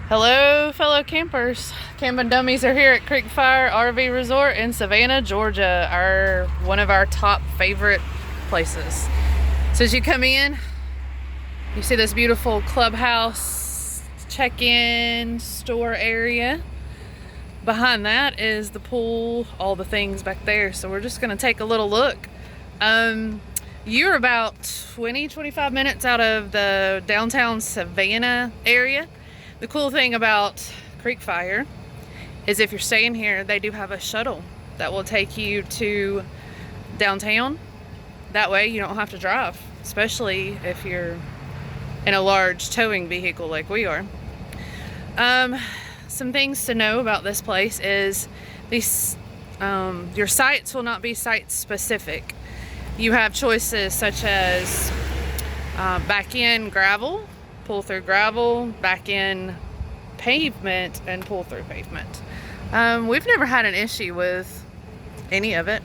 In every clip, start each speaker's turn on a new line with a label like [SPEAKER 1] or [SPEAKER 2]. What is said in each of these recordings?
[SPEAKER 1] Hello, fellow campers. Camping Dummies are here at Creek Fire RV Resort in Savannah, Georgia, one of our top favorite places. So as you come in, you see this beautiful clubhouse, check-in, store area. Behind that is the pool, all the things back there. So we're just gonna take a little look. You're about 20-25 minutes out of the downtown Savannah area. The cool thing about Creek Fire is if you're staying here, they do have a shuttle that will take you to downtown. That way you don't have to drive, especially if you're in a large towing vehicle like we are. Some things to know about this place is these your sites will not be site specific. You have choices such as back in gravel, pull through gravel, back in pavement, and pull through pavement. We've never had an issue with any of it.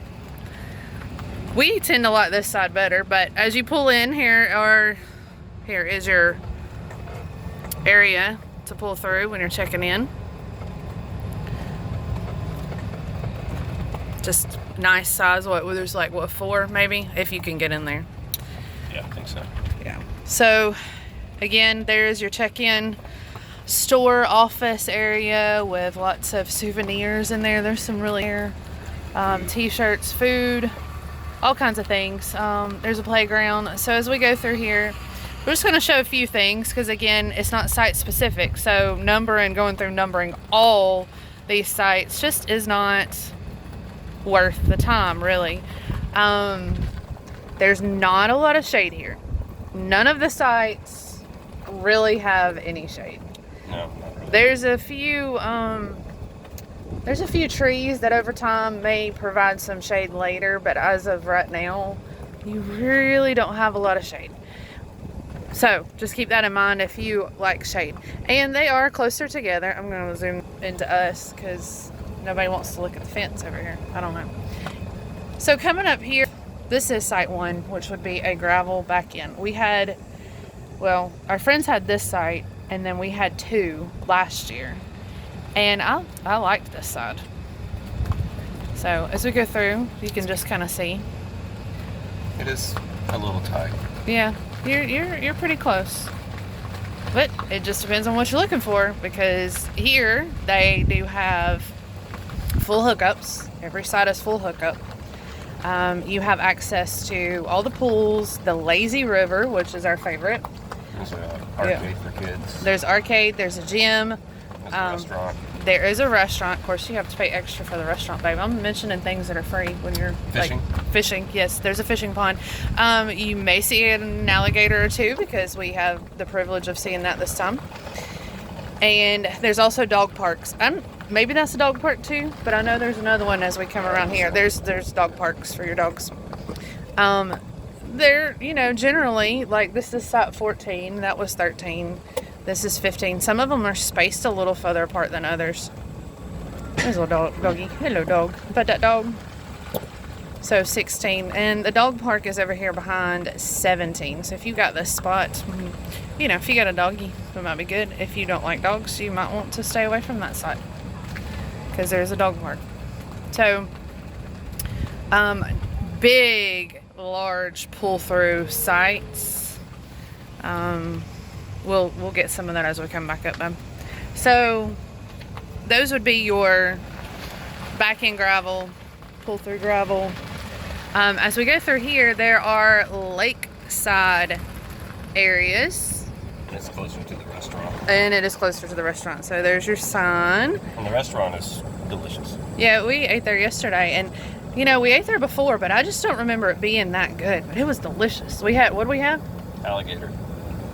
[SPEAKER 1] We tend to like this side better, but as you pull in here is your area to pull through when you're checking in. Just nice size. There's like four maybe, if you can get in there.
[SPEAKER 2] Yeah, I think so.
[SPEAKER 1] Yeah. So again, there's your check-in store office area with lots of souvenirs in there. There's some really t-shirts, food, all kinds of things. There's a playground. So as we go through here, we're just going to show a few things because again, it's not site specific. So going through numbering all these sites just is not worth the time, really. There's not a lot of shade here. None of the sites really have any shade.
[SPEAKER 2] No, not really.
[SPEAKER 1] There's a few trees that over time may provide some shade later, but as of right now, you really don't have a lot of shade. So just keep that in mind if you like shade. And they are closer together. I'm going to zoom into us because nobody wants to look at the fence over here. I don't know. So coming up here, this is site one, which would be a gravel back in. Our friends had this site, and then we had two last year. And I liked this side. So as we go through, you can just kind of see.
[SPEAKER 2] It is a little tight.
[SPEAKER 1] Yeah, you're pretty close. But it just depends on what you're looking for, because here they do have full hookups. Every side is full hookup. You have access to all the pools, the lazy river, which is our favorite.
[SPEAKER 2] There's an arcade for kids.
[SPEAKER 1] There's arcade, there's a gym.
[SPEAKER 2] There's a restaurant.
[SPEAKER 1] There is a restaurant. Of course, you have to pay extra for the restaurant, babe. I'm mentioning things that are free when you're
[SPEAKER 2] Fishing.
[SPEAKER 1] Fishing. Yes, there's a fishing pond. You may see an alligator or two because we have the privilege of seeing that this time. And there's also dog parks. Maybe that's a dog park too, but I know there's another one as we come around here. There's dog parks for your dogs. They're, generally, like this is site 14, that was 13, this is 15. Some of them are spaced a little further apart than others. There's a little doggy. Hello, dog. Pet that dog. So 16, and the dog park is over here behind 17. So if you got this spot, if you got a doggy, it might be good. If you don't like dogs, you might want to stay away from that site because there's a dog park. So, big, large pull-through sites. We'll get some of that as we come back up, then. So, those would be your back-end gravel, pull-through gravel. As we go through here, there are lakeside areas.
[SPEAKER 2] And it's closer to the restaurant.
[SPEAKER 1] And it is closer to the restaurant. So there's your sign.
[SPEAKER 2] And the restaurant is delicious.
[SPEAKER 1] Yeah, we ate there yesterday. And, we ate there before, but I just don't remember it being that good. But it was delicious. What did we have?
[SPEAKER 2] Alligator.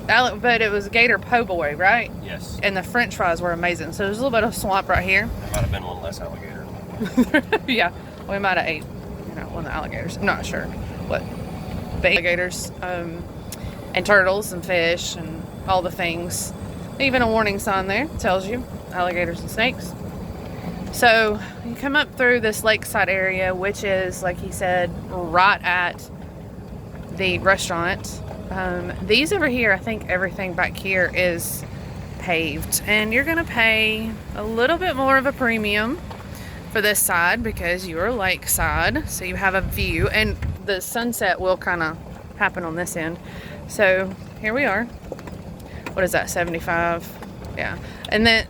[SPEAKER 1] But it was Gator Po' Boy, right?
[SPEAKER 2] Yes.
[SPEAKER 1] And the french fries were amazing. So there's a little bit of swamp right here.
[SPEAKER 2] There might have been one less alligator.
[SPEAKER 1] Yeah, we might have ate, one of the alligators. I'm not sure what. But alligators, and turtles and fish and all the things. Even a warning sign there tells you alligators and snakes. So you come up through this lakeside area, which is, like he said, right at the restaurant. These over here, I think everything back here is paved, and you're gonna pay a little bit more of a premium for this side because you're lakeside, so you have a view, and the sunset will kind of happen on this end. So here we are. What is that, 75? Yeah, and then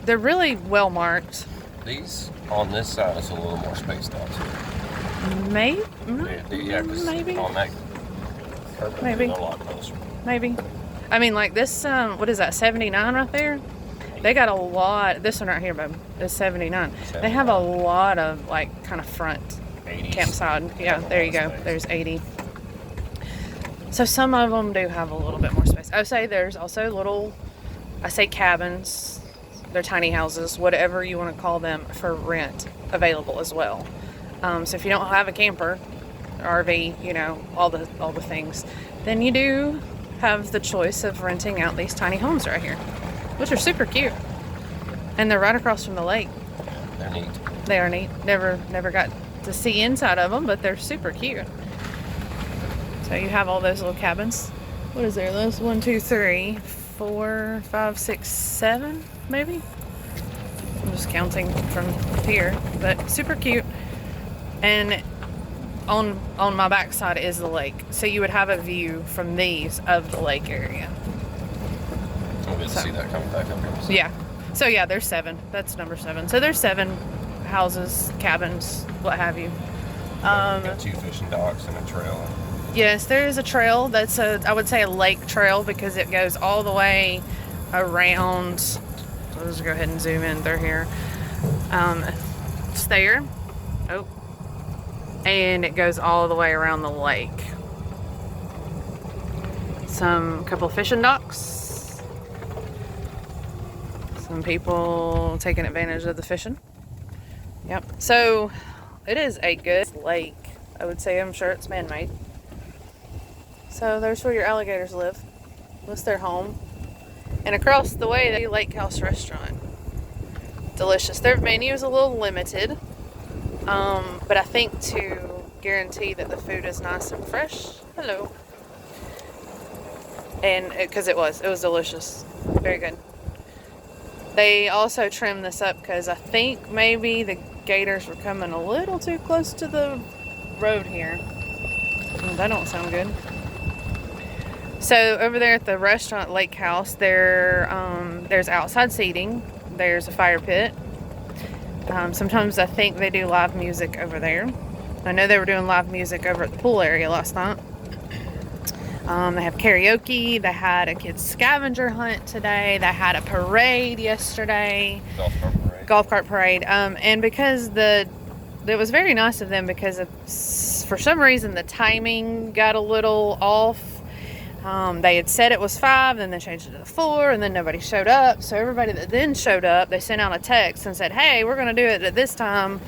[SPEAKER 1] they're really well marked.
[SPEAKER 2] These on this side is a little more spaced out too.
[SPEAKER 1] Maybe.
[SPEAKER 2] Yeah, 'cause
[SPEAKER 1] Maybe.
[SPEAKER 2] on that curve,
[SPEAKER 1] Maybe.
[SPEAKER 2] they're a lot closer.
[SPEAKER 1] Maybe. I mean, like this, what is that, 79 right there? They got a lot. This one right here, babe, is 79. They have a lot of, like, kind of front
[SPEAKER 2] 80s.
[SPEAKER 1] campsite. Yeah,
[SPEAKER 2] Have a
[SPEAKER 1] there you
[SPEAKER 2] lot
[SPEAKER 1] go.
[SPEAKER 2] of space.
[SPEAKER 1] There's 80. So some of them do have a little bit more space. I would say there's also little, I say cabins. They're tiny houses, whatever you want to call them, for rent available as well. So if you don't have a camper, RV, you know, all the things, then you do have the choice of renting out these tiny homes right here, which are super cute, and they're right across from the lake.
[SPEAKER 2] They're neat.
[SPEAKER 1] They are neat. Never got to see inside of them, but they're super cute. So you have all those little cabins. What is there? Those 1, 2, 3, 4, 5, 6, 7, maybe. I'm just counting from here, but super cute. And on my backside is the lake, so you would have a view from these of the lake area.
[SPEAKER 2] We'll get to see that coming back up here.
[SPEAKER 1] Yeah. So yeah, there's 7. That's number 7. So there's 7 houses, cabins, what have you.
[SPEAKER 2] Got 2 fishing docks and a trail.
[SPEAKER 1] Yes, there is a trail that's I would say a lake trail because it goes all the way around. So let's go ahead and zoom in through here. It's there. Oh. And it goes all the way around the lake. Couple fishing docks. Some people taking advantage of the fishing. Yep. So it is a good lake. I would say, I'm sure it's man-made. So there's where your alligators live. That's their home. And across the way, the Lake House Restaurant. Delicious. Their menu is a little limited. But I think to guarantee that the food is nice and fresh. Hello. And because it was delicious. Very good. They also trimmed this up because I think maybe the gators were coming a little too close to the road here. Well, that don't sound good. So over there at the restaurant Lake House, there's outside seating. There's a fire pit. Sometimes I think they do live music over there. I know they were doing live music over at the pool area last night. They have karaoke. They had a kids scavenger hunt today. They had a parade yesterday. Golf cart parade. And because it was very nice of them because for some reason the timing got a little off. They had said it was 5, then they changed it to 4, and then nobody showed up. So everybody that then showed up, they sent out a text and said, hey, we're going to do it at this time.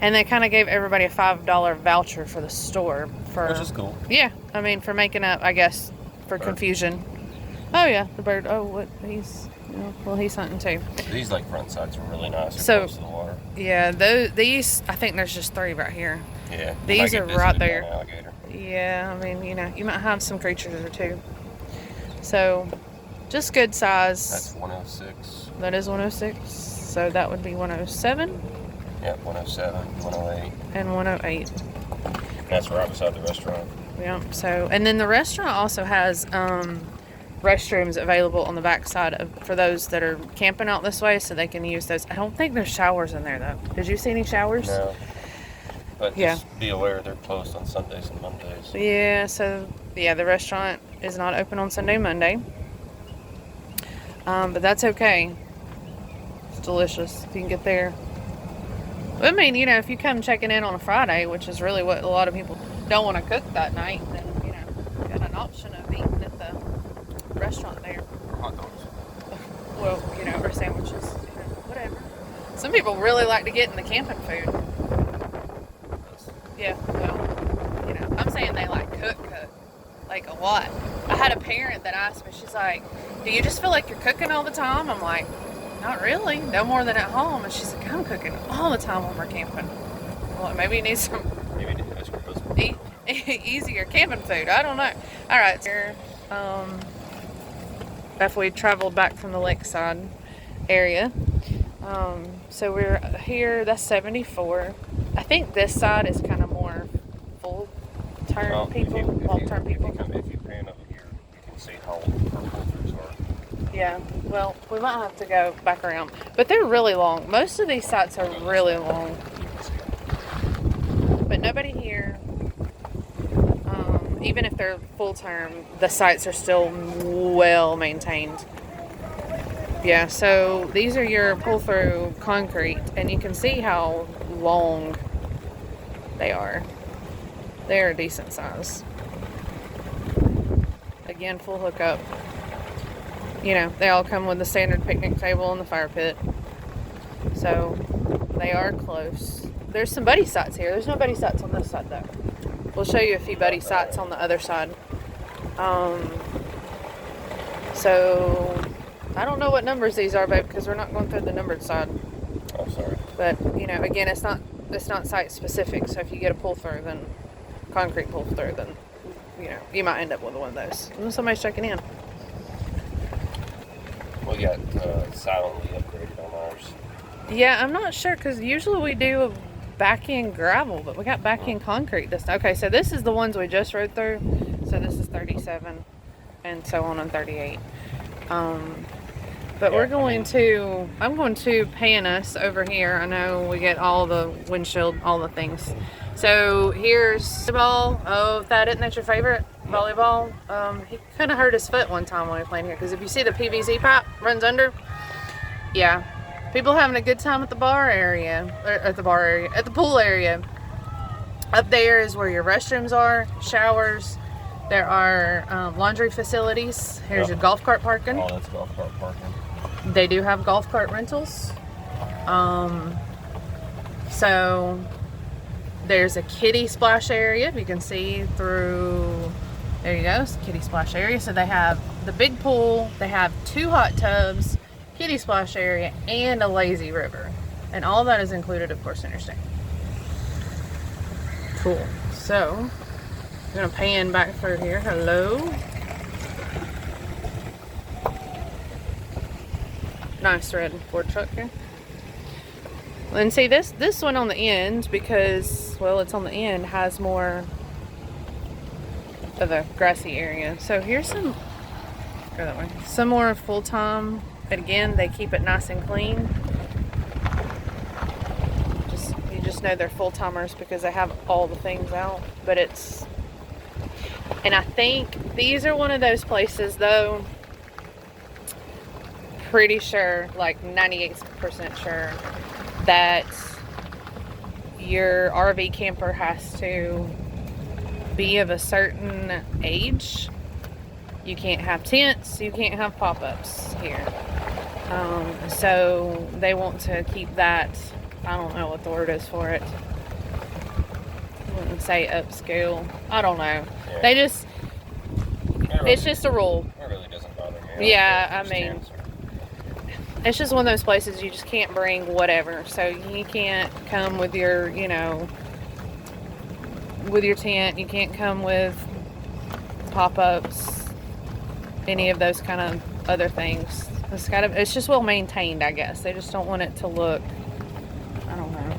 [SPEAKER 1] And they kind of gave everybody a $5 voucher for the store.
[SPEAKER 2] Which is cool.
[SPEAKER 1] Yeah, I mean, for making up, I guess, for confusion. Oh, yeah, the bird. Oh, what? He's hunting too.
[SPEAKER 2] These like front sides are really nice.
[SPEAKER 1] So,
[SPEAKER 2] close to the water.
[SPEAKER 1] Yeah, these, I think there's just 3 right here.
[SPEAKER 2] Yeah.
[SPEAKER 1] These are right there.
[SPEAKER 2] By an alligator.
[SPEAKER 1] Yeah, I mean, you might have some creatures or 2. So, just good size.
[SPEAKER 2] That's 106.
[SPEAKER 1] That is 106. So that would be 107.
[SPEAKER 2] Yeah, 107, 108.
[SPEAKER 1] And 108.
[SPEAKER 2] That's right beside the restaurant.
[SPEAKER 1] Yeah. So, and then the restaurant also has restrooms available on the backside for those that are camping out this way, so they can use those. I don't think there's showers in there though. Did you see any showers?
[SPEAKER 2] No. But
[SPEAKER 1] Yeah.
[SPEAKER 2] just be aware they're closed on Sundays and Mondays.
[SPEAKER 1] Yeah. So yeah, the restaurant is not open on Sunday, Monday. But that's okay. It's delicious if you can get there. I mean, if you come checking in on a Friday, which is really what a lot of people don't want to cook that night, then, you got an option of eating at the restaurant there.
[SPEAKER 2] Hot dogs.
[SPEAKER 1] Well, or sandwiches, whatever. Some people really like to get in the camping food. Yeah, well, I'm saying they like cook, like a lot. I had a parent that asked me, she's like, do you just feel like you're cooking all the time? I'm like, not really, no more than at home. And she's like, I'm cooking all the time when we're camping. Well, maybe you need some easier camping food. I don't know. All right, here, after we traveled back from the lakeside area. So we're here, that's 74. I think this side is kind of more full-term people, long-term people.
[SPEAKER 2] If you pan over here, you can see how our pull-throughs are.
[SPEAKER 1] Yeah, well, we might have to go back around. But they're really long. Most of these sites are really long. But nobody here, even if they're full-term, the sites are still well maintained. Yeah, so these are your pull-through concrete, and you can see how long they are. They're a decent size. Again, full hookup. You know, they all come with the standard picnic table and the fire pit. So, they are close. There's some buddy sites here. There's no buddy sites on this side, though. We'll show you a few buddy sites on the other side. So, I don't know what numbers these are, babe, because we're not going through the numbered side.
[SPEAKER 2] I'm sorry.
[SPEAKER 1] But, you know, again, it's not site specific. So if you get a pull through, then concrete pull through, then, you know, you might end up with one of those. And somebody's checking in.
[SPEAKER 2] We got silently upgraded on ours.
[SPEAKER 1] Yeah, I'm not sure, because usually we do a back-end gravel, but we got back-end concrete this time. Okay, so this is the ones we just rode through. So this is 37 and so on 38. But I'm going to pan us over here. I know we get all the windshield, all the things. So here's volleyball. Oh, isn't that your favorite? Volleyball. He kind of hurt his foot one time when we were playing here, because if you see the PVC pipe runs under, yeah. People having a good time at the bar area, or at the pool area. Up there is where your restrooms are, showers. There are laundry facilities. Here's your golf cart parking.
[SPEAKER 2] Oh, that's golf cart parking.
[SPEAKER 1] They do have golf cart rentals. So there's a kiddie splash area. You can see through, there you go, it's a kiddie splash area. So they have the big pool, they have 2 hot tubs, kiddie splash area, and a lazy river. And all that is included, of course, interstate. Cool. So I'm gonna pan back through here. Hello. Nice red Ford truck here. And see, this one on the end, because, well, it's on the end, has more of a grassy area. So here's some, go that way, some more full-time, but again, they keep it nice and clean. You just know they're full-timers because they have all the things out. But it's, and I think these are one of those places, though, pretty sure, like 98% sure, that your RV camper has to be of a certain age. You can't have tents, you can't have pop-ups here. So they want to keep that, I don't know what the word is for it. I wouldn't say upscale. I don't know.
[SPEAKER 2] Yeah.
[SPEAKER 1] They just, it's just a rule.
[SPEAKER 2] It really doesn't bother me.
[SPEAKER 1] Yeah, I mean, it's just one of those places you just can't bring whatever. So you can't come with your, you know, with your tent. You can't come with pop-ups, any of those kind of other things. It's just well maintained, I guess. They just don't want it to look, I don't know.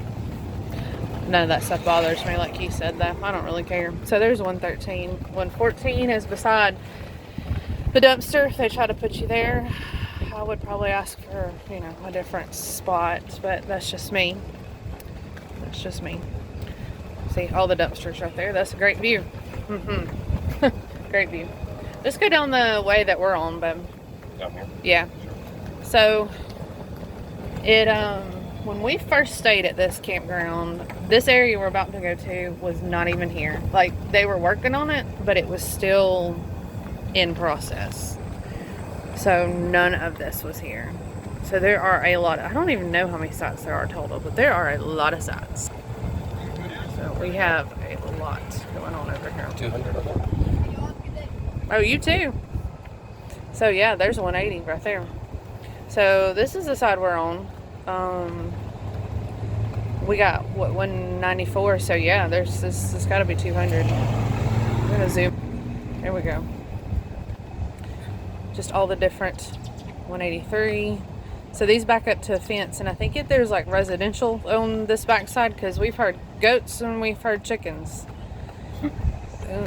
[SPEAKER 1] None of that stuff bothers me, like you said, though. I don't really care. So there's 113. 114 is beside the dumpster. They try to put you there. I would probably ask for, you know, a different spot, but that's just me. That's just me. See, all the dumpsters right there. That's a great view. Great view. Let's go down the way that we're on, babe.
[SPEAKER 2] Down here?
[SPEAKER 1] Yeah. So, it, when we first stayed at this campground, this area we're about to go to was not even here. Like, they were working on it, but it was still in process. So none of this was here. So there are a lot. I don't even know how many sites there are total, but there are a lot of sites. So we have a lot going on over here.
[SPEAKER 2] 200 of them.
[SPEAKER 1] Oh, you too. So yeah, there's 180 right there. So this is the side we're on. We got what, 194. So yeah, there's got to be 200. I'm gonna zoom. There we go. just all the different 183. So these back up to a fence, and I think there's like residential on this backside because we've heard goats and we've heard chickens.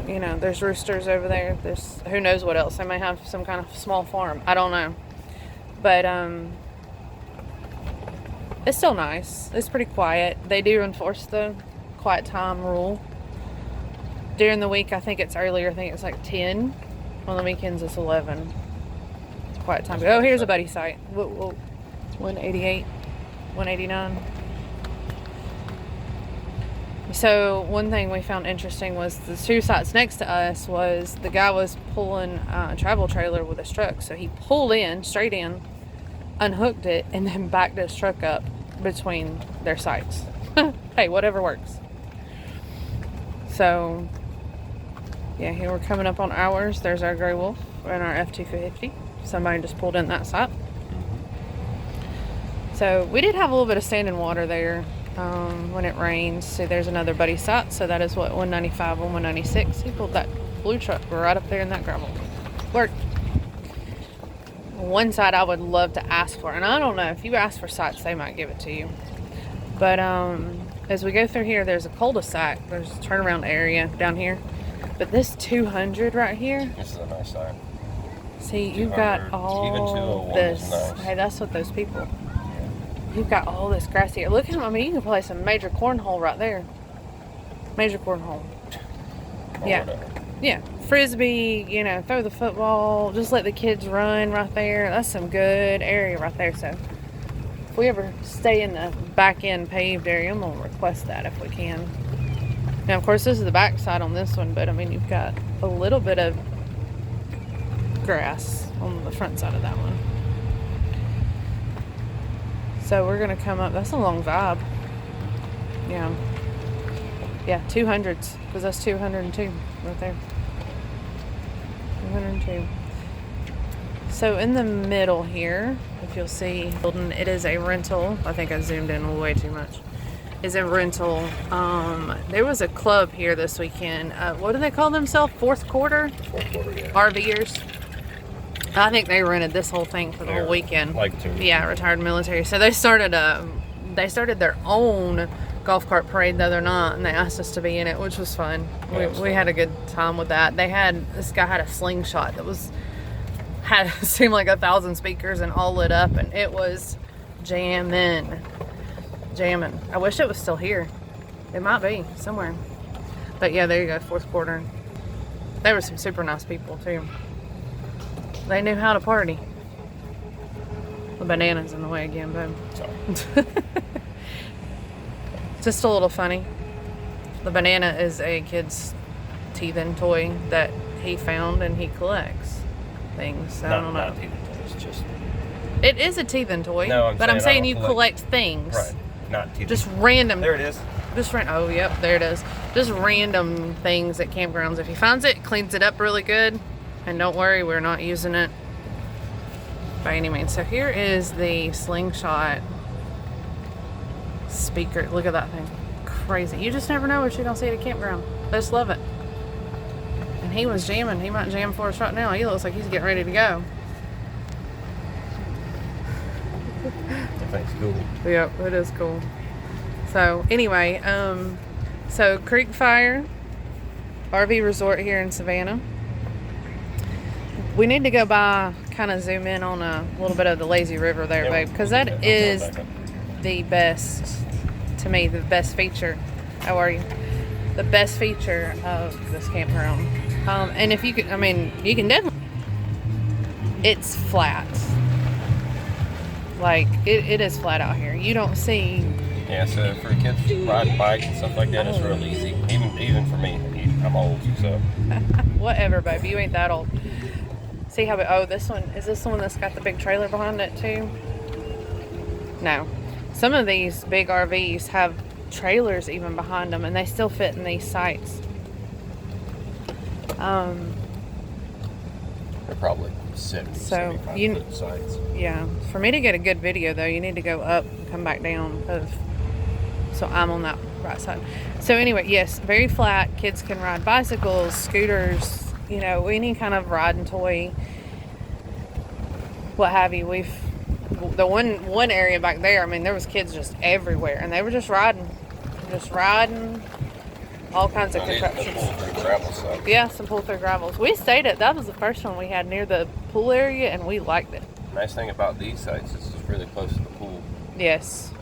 [SPEAKER 1] You know, there's roosters over there. There's who knows what else. They may have some kind of small farm. I don't know. But it's still nice. It's pretty quiet. They do enforce the quiet time rule. During the week, I think it's earlier. I think it's like 10. On the weekends, it's 11. It's quiet time. Oh, here's a buddy site. Whoa, 188, 189. So one thing we found interesting was the two sites next to us was the guy was pulling a travel trailer with his truck. So he pulled in, straight in, unhooked it, and then backed his truck up between their sites. Hey, whatever works. So, yeah, here we're coming up on ours. There's our Grey Wolf and our F-250. Somebody just pulled in that site. So we did have a little bit of standing water there when it rains. See, there's another buddy site. So that is what, 195 and 196. He pulled that blue truck right up there in that gravel. Worked. One site I would love to ask for, and I don't know, if you ask for sites, they might give it to you. But as we go through here, there's a cul-de-sac. There's a turnaround area down here. But this 200 right here.
[SPEAKER 2] This is a nice site.
[SPEAKER 1] See, you've got all this. Nice. Hey, that's what those people. You've got all this grass here. Look how, I mean, you can play some major cornhole right there. Major cornhole. Yeah. Yeah. Frisbee, you know, throw the football. Just let the kids run right there. That's some good area right there. So if we ever stay in the back end paved area, I'm going to request that if we can. Now, of course, this is the back side on this one, but I mean, you've got a little bit of grass on the front side of that one. So we're going to come up. That's a long vibe. Yeah. Yeah, 200s, because that's 202 right there. 202. So in the middle here, if you'll see, it is a rental. I think I zoomed in way too much. Is a rental. There was a club here this weekend. What do they call themselves? Fourth quarter, yeah. RVers. I think they rented this whole thing for the whole weekend.
[SPEAKER 2] Like to.
[SPEAKER 1] Yeah, retired military. So they started their own golf cart parade the other night, and they asked us to be in it, which was fun. We had a good time with that. This guy had a slingshot that seemed like 1,000 speakers and all lit up, and it was jamming. I wish it was still here. It might be somewhere. But yeah, there you go, fourth quarter. They were some super nice people too. They knew how to party. The banana's in the way again, boom.
[SPEAKER 2] Sorry.
[SPEAKER 1] Just a little funny. The banana is a kid's teething toy that he found, and he collects things. I don't know.
[SPEAKER 2] Not teething toys, just.
[SPEAKER 1] It is a teething toy.
[SPEAKER 2] No,
[SPEAKER 1] I'm saying you collect things.
[SPEAKER 2] Right. Not teething.
[SPEAKER 1] Just random.
[SPEAKER 2] There it is.
[SPEAKER 1] Oh, yep, there it is. Just random things at campgrounds. If he finds it, cleans it up really good. And don't worry, we're not using it by any means. So here is the slingshot speaker. Look at that thing. Crazy. You just never know what you're going to see at a campground. I just love it. And he was jamming. He might jam for us right now. He looks like he's getting ready to go.
[SPEAKER 2] That thing's cool.
[SPEAKER 1] Yep, it is cool. So anyway, so Creek Fire RV Resort here in Savannah. We need to go by, kind of zoom in on a little bit of the lazy river there, babe, because that is the best, to me, the best feature. How are you? The best feature of this campground. And if you could, I mean, you can definitely, it's flat. Like, it is flat out here. You don't see.
[SPEAKER 2] Yeah, so for kids riding bikes and stuff like that, it's real easy. Even for me, I'm old, so.
[SPEAKER 1] Whatever, baby, you ain't that old. See how, this one, is this the one that's got the big trailer behind it too? No. Some of these big RVs have trailers even behind them, and they still fit in these sites.
[SPEAKER 2] They're probably 75 foot sites.
[SPEAKER 1] Yeah. For me to get a good video though, you need to go up and come back down, so I'm on that right side. So anyway, yes, very flat. Kids can ride bicycles, scooters, you know, any kind of riding toy. what have you. The one area back there, I mean, there was kids just everywhere, and they were just riding all kinds of contraptions. Yeah, some pull through gravels. We stayed that was the first one we had near the pool area, and we liked it.
[SPEAKER 2] Nice thing about these sites is it's really close to the pool.
[SPEAKER 1] Yes.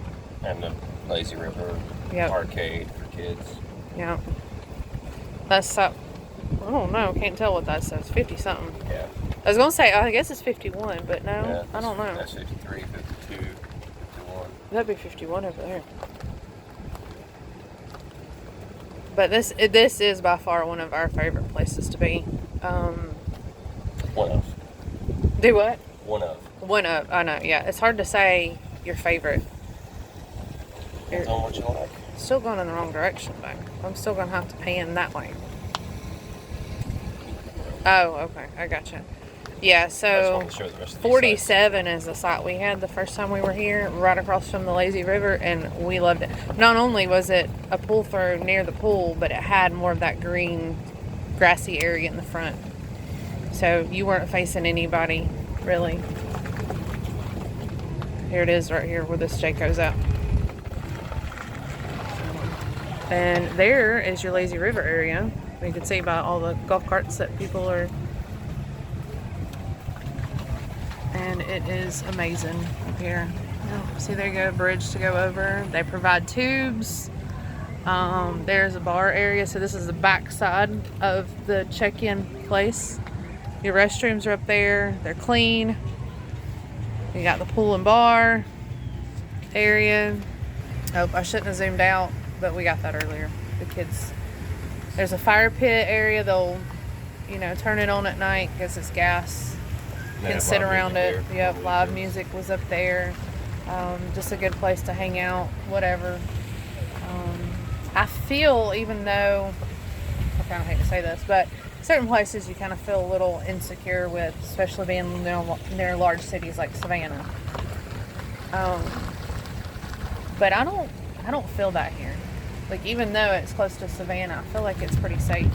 [SPEAKER 2] And the lazy river arcade for kids.
[SPEAKER 1] Yeah. That's I don't know. Can't tell what that says. 50 something.
[SPEAKER 2] Yeah.
[SPEAKER 1] I was gonna say I guess it's 51, but no,
[SPEAKER 2] yeah,
[SPEAKER 1] I don't know.
[SPEAKER 2] That's 53, 52, 51.
[SPEAKER 1] That'd be 51 over there. But this is by far one of our favorite places to be.
[SPEAKER 2] One of.
[SPEAKER 1] Do what?
[SPEAKER 2] One of.
[SPEAKER 1] One of. I know. Yeah, it's hard to say your favorite.
[SPEAKER 2] Depends on what you like.
[SPEAKER 1] Still going in the wrong direction, though. I'm still gonna have to pan that way. Oh, okay. I gotcha. Yeah, so 47 is the site we had the first time we were here, right across from the lazy river, and we loved it. Not only was it a pull through near the pool, but it had more of that green, grassy area in the front. So you weren't facing anybody, really. Here it is right here where this Jayco's at. And there is your lazy river area. You can see by all the golf carts that people are. And it is amazing up here. Oh, see, there you go, bridge to go over. They provide tubes. There's a bar area, so this is the back side of the check-in place. Your restrooms are up there. They're clean. You got the pool and bar area. Oh, I shouldn't have zoomed out, but we got that earlier. The kids. There's a fire pit area. They'll, turn it on at night because it's gas. You can sit around it. Yep, live music was up there. Just a good place to hang out, whatever. I feel, even though, I kind of hate to say this, but certain places you kind of feel a little insecure with, especially being near large cities like Savannah. But I don't feel that here. Like, even though it's close to Savannah, I feel like it's pretty safe.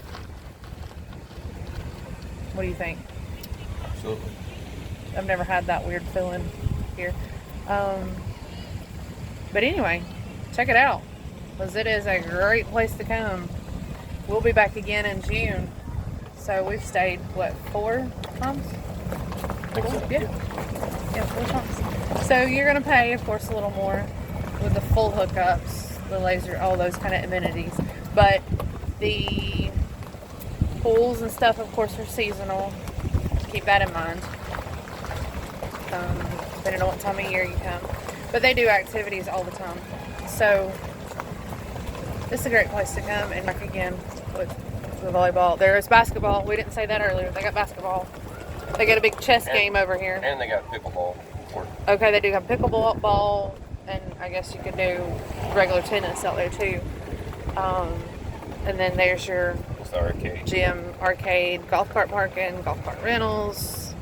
[SPEAKER 1] What do you think?
[SPEAKER 2] Absolutely.
[SPEAKER 1] I've never had that weird feeling here. But anyway, check it out, because it is a great place to come. We'll be back again in June. So we've stayed, 4 times? Yeah, 4 times. So you're going to pay, of course, a little more with the full hookups, the laser, all those kind of amenities. But the pools and stuff, of course, are seasonal. Keep that in mind. Depending on what time of year you come. But they do activities all the time. So this is a great place to come and back again with the volleyball. There is basketball. We didn't say that earlier. They got basketball. They got a big chess game over here.
[SPEAKER 2] And they got pickleball.
[SPEAKER 1] Okay, they do have pickleball, and I guess you could do regular tennis out there too. And then there's your
[SPEAKER 2] arcade.
[SPEAKER 1] Gym, arcade, golf cart parking, golf cart rentals.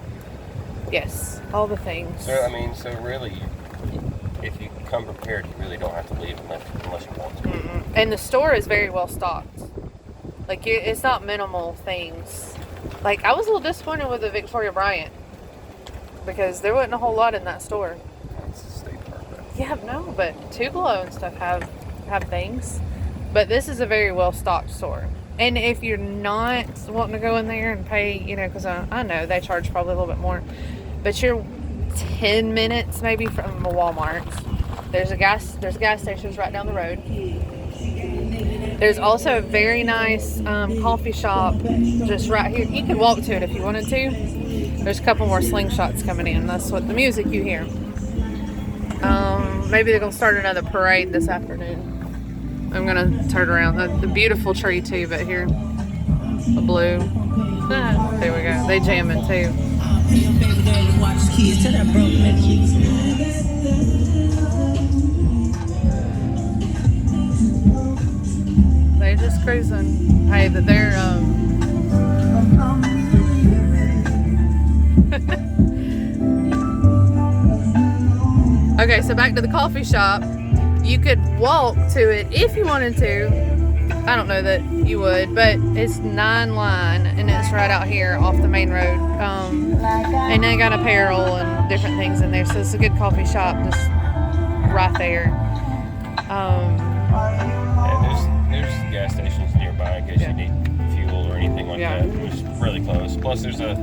[SPEAKER 1] Yes, all the things.
[SPEAKER 2] So really, if you come prepared, you really don't have to leave unless you want to.
[SPEAKER 1] Mm-mm. And the store is very well stocked. Like, it's not minimal things. Like, I was a little disappointed with the Victoria Bryant because there wasn't a whole lot in that store.
[SPEAKER 2] It's a state park, though.
[SPEAKER 1] Yeah, no, but Tugelo and stuff have things. But this is a very well stocked store. And if you're not wanting to go in there and pay, because I know they charge probably a little bit more, but you're 10 minutes maybe from a Walmart. There's a gas station right down the road. There's also a very nice coffee shop just right here. You could walk to it if you wanted to. There's a couple more slingshots coming in. That's what the music you hear. Maybe they're going to start another parade this afternoon. I'm going to turn around. The beautiful tree too, but here, a blue. There we go. They jamming too. They just cruising. Hey, but they're okay, so back to the coffee shop. You could walk to it if you wanted to. I don't know that you would, but it's 9 line and it's right out here off the main road. And they got apparel and different things in there. So it's a good coffee shop just right there.
[SPEAKER 2] And there's gas stations nearby in case
[SPEAKER 1] Yeah.
[SPEAKER 2] you need fuel or anything like
[SPEAKER 1] Yeah.
[SPEAKER 2] that. It's really close. Plus, there's a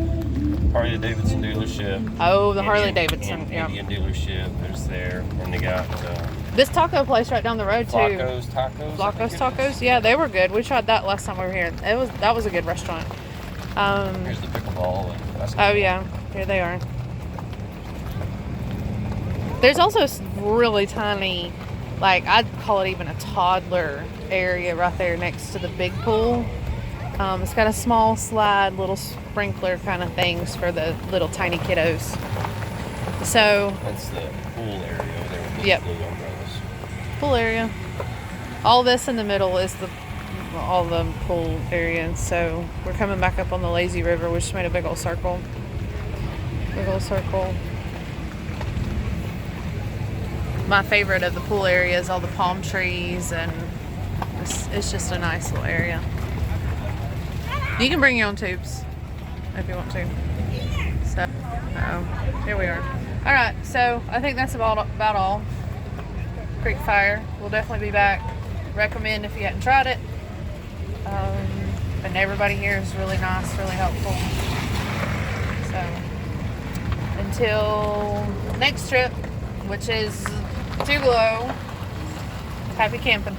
[SPEAKER 2] Harley Davidson dealership.
[SPEAKER 1] Oh, the Harley
[SPEAKER 2] Indian-
[SPEAKER 1] Davidson. Yeah.
[SPEAKER 2] Indian dealership. There's there, and they got
[SPEAKER 1] This taco place right down the road too.
[SPEAKER 2] Flacco's Tacos. I
[SPEAKER 1] Flacco's
[SPEAKER 2] think it is.
[SPEAKER 1] Tacos. Yeah, they were good. We tried that last time we were here. That was a good restaurant.
[SPEAKER 2] Here's the pickleball and basketball.
[SPEAKER 1] Oh yeah, here they are. There's also a really tiny, like I'd call it even a toddler area right there next to the big pool. It's got a small slide, little sprinkler kind of things for the little tiny kiddos. So
[SPEAKER 2] That's the pool area over there with the
[SPEAKER 1] Yep.
[SPEAKER 2] blue umbrellas.
[SPEAKER 1] pool area. All this in the middle is all the pool area. So we're coming back up on the lazy river. We just made a big old circle. Big old circle. My favorite of the pool area is all the palm trees, and it's just a nice little area. You can bring your own tubes if you want to. So here we are. All right, so I think that's about all. Creek Fire. We'll definitely be back. Recommend if you hadn't tried it. And everybody here is really nice, really helpful. So until next trip, which is Tugelo, happy camping.